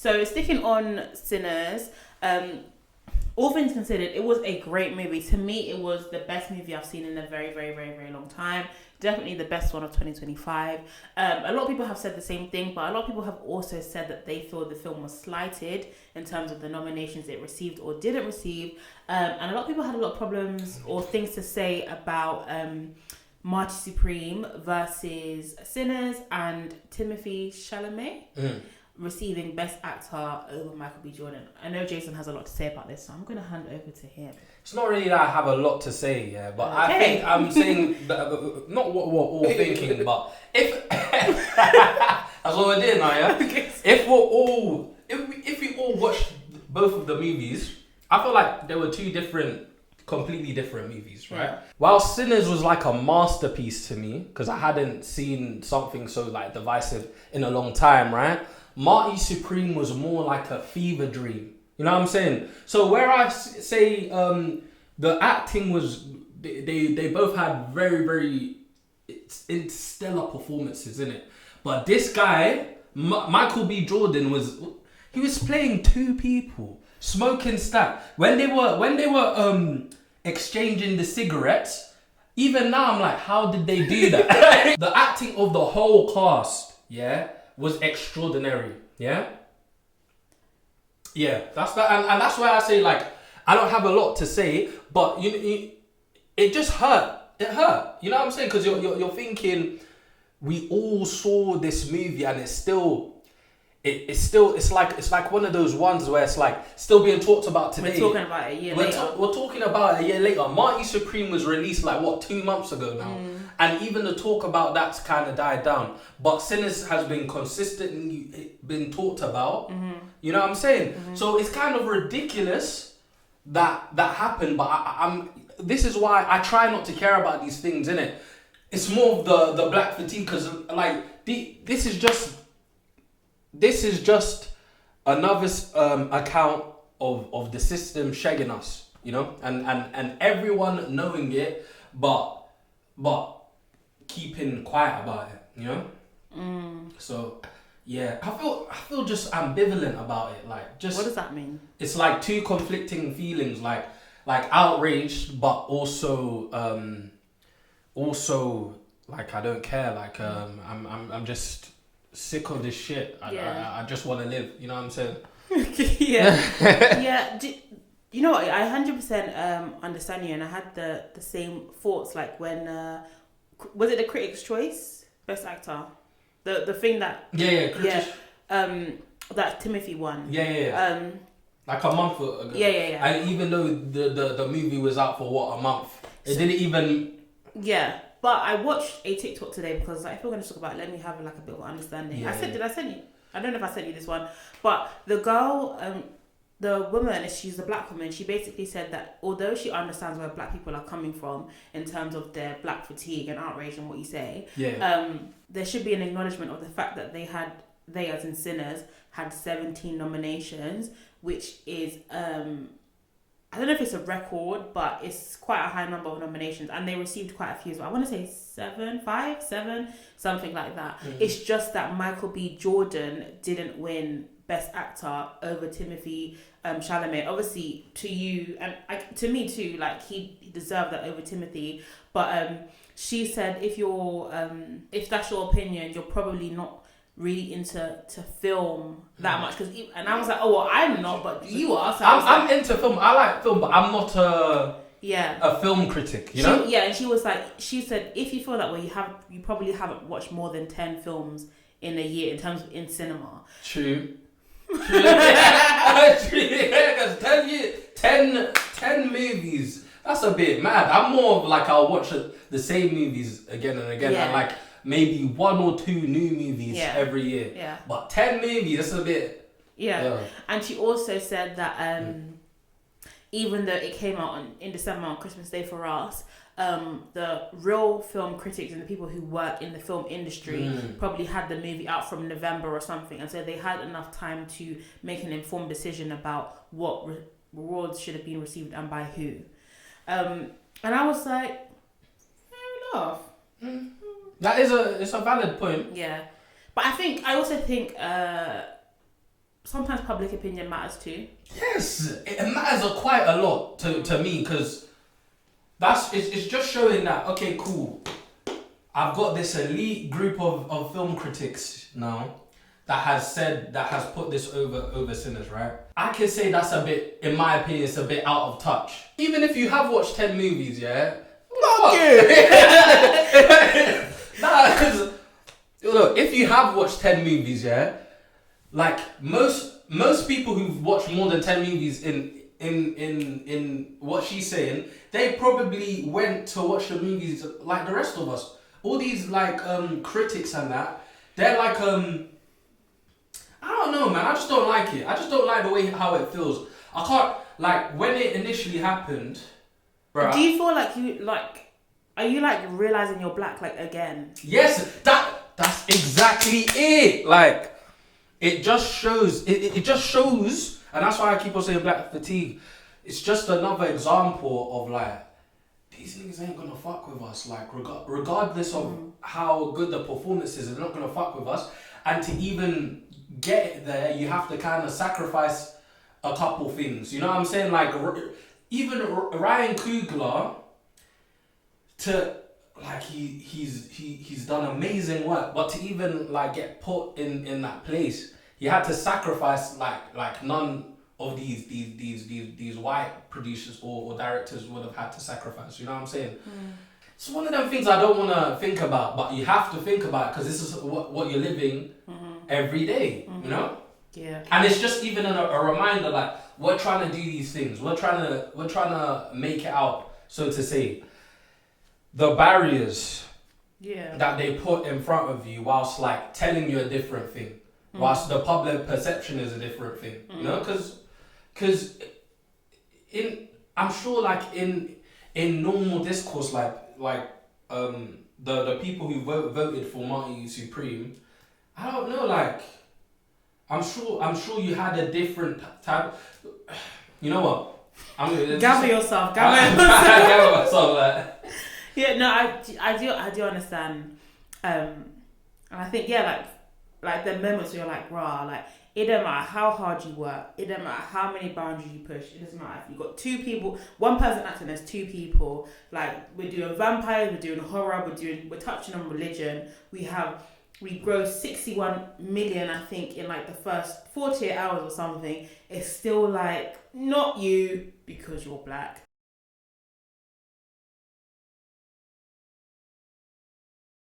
So sticking on Sinners, all things considered, it was a great movie. To me, it was the best movie I've seen in a very, very, very, very long time. Definitely the best one of 2025. A lot of people have said the same thing, but a lot of people have also said that they feel the film was slighted in terms of the nominations it received or didn't receive. And a lot of people had a lot of problems or things to say about Marty Supreme versus Sinners and Timothée Chalamet. Receiving Best Actor over Michael B. Jordan. I know Jason has a lot to say about this, so I'm going to hand over to him. It's not really that I have a lot to say, yeah, but I think I'm saying that, not what we're all thinking, but if that's what we're doing now, yeah. If we all watched both of the movies, I feel like there were two completely different movies, right? Yeah. While Sinners was like a masterpiece to me, because I hadn't seen something so like divisive in a long time, right? Marty Supreme was more like a fever dream. You know what I'm saying? So where I say the acting was, they both had very, very stellar performances in it. But this guy, Michael B. Jordan, was playing two people, smoking stack. When they were exchanging the cigarettes, even now I'm like, how did they do that? The acting of the whole cast, yeah, was extraordinary, yeah? Yeah, that's that, and that's why I say, like, I don't have a lot to say, but it just hurt. It hurt. You know what I'm saying? Because you're thinking, we all saw this movie, and it's like one of those ones where it's like still being talked about today. We're talking about it a year later. We're talking about it a year later. Marty Supreme was released like 2 months ago now, and even the talk about that's kind of died down. But Sinners has been consistently been talked about. You know what I'm saying? So it's kind of ridiculous that happened. But I'm. This is why I try not to care about these things, innit? It's more of the black fatigue, because like this is just another account of the system shagging us, you know, and everyone knowing it, but keeping quiet about it, you know. So yeah, I feel just ambivalent about it. Like, just what does that mean? It's like two conflicting feelings, like outraged, but also like I don't care. Like I'm just sick of this shit. I just want to live. You know what I'm saying? Yeah. You know what? I 100% understand you, and I had the same thoughts. Like when was it the Critics' Choice Best Actor? The thing that that Timothy won. Like a month ago. Yeah. And even though the movie was out for a month, it didn't even. Yeah. But I watched a TikTok today because if we're going to talk about it, let me have like a bit of understanding. Did I send you? I don't know if I sent you this one, but the girl, the woman, she's a black woman. She basically said that although she understands where black people are coming from in terms of their black fatigue and outrage and what you say, there should be an acknowledgement of the fact that they as in Sinners had 17 nominations, which is I don't know if it's a record, but it's quite a high number of nominations, and they received quite a few as well. I want to say 7, something like that. It's just that Michael B. Jordan didn't win Best Actor over Timothée Chalamet. Obviously, to you and to me too, like he deserved that over Timothy. But she said, if that's your opinion, you're probably not really into film that much, and I was like, oh well, I'm not, but you are. So I'm into film. I like film, but I'm not a film critic. You know? And she said, if you feel that way, you probably haven't watched more than 10 films in a year in cinema. True. Because 10 movies. That's a bit mad. I'm more of like, I'll watch the same movies again and again, and like maybe 1 or 2 new movies every year. Yeah. But 10 movies, that's a bit. Yeah. And she also said that even though it came out in December on Christmas Day for us, the real film critics and the people who work in the film industry probably had the movie out from November or something, and so they had enough time to make an informed decision about what rewards should have been received and by who. And I was like, fair enough. That is it's a valid point. Yeah. But I also think sometimes public opinion matters too. Yes, it matters quite a lot to me, because it's just showing that, okay, cool, I've got this elite group of film critics now that has put this over sinners, right? I can say that's a bit, in my opinion, it's a bit out of touch. Even if you have watched 10 movies, yeah? Fuck you! Nah, because, look, if you have watched 10 movies, yeah? Like, most people who've watched more than 10 movies in what she's saying, they probably went to watch the movies like the rest of us. All these, like, critics and that, they're like, I don't know, man. I just don't like it. I just don't like the way how it feels. I can't, like, when it initially happened, bro. Do you feel like are you like realizing you're black like again? Yes, that's exactly it. Like, it just shows. It just shows, and that's why I keep on saying black fatigue. It's just another example of like, these niggas ain't gonna fuck with us. Like, regardless of how good the performance is, they're not gonna fuck with us. And to even get it there, you have to kind of sacrifice a couple things. You know what I'm saying? Like, even Ryan Coogler, to like he's done amazing work, but to even like get put in that place, he had to sacrifice like none of these white producers or directors would have had to sacrifice. You know what I'm saying? It's one of them things I don't want to think about, but you have to think about it, because this is what you're living every day, you know? Yeah. And it's just even a reminder, like, we're trying to do these things. We're trying to make it out, so to say. The barriers that they put in front of you, whilst like telling you a different thing, whilst the public perception is a different thing, you know? Because I'm sure like in normal discourse, like the people who voted for Marty Supreme, I don't know, like, I'm sure you had a different type. You know what? Gather yourself. Gather myself. Like. Yeah, no, I do understand, and I think like the moments where you're like, rah, like, it doesn't matter how hard you work, it doesn't matter how many boundaries you push, it doesn't matter if you've got two people, one person acting as two people. Like, we're doing vampires, we're doing horror, we're touching on religion. We grow 61 million, I think, in like the first 48 hours or something. It's still like, not you because you're black,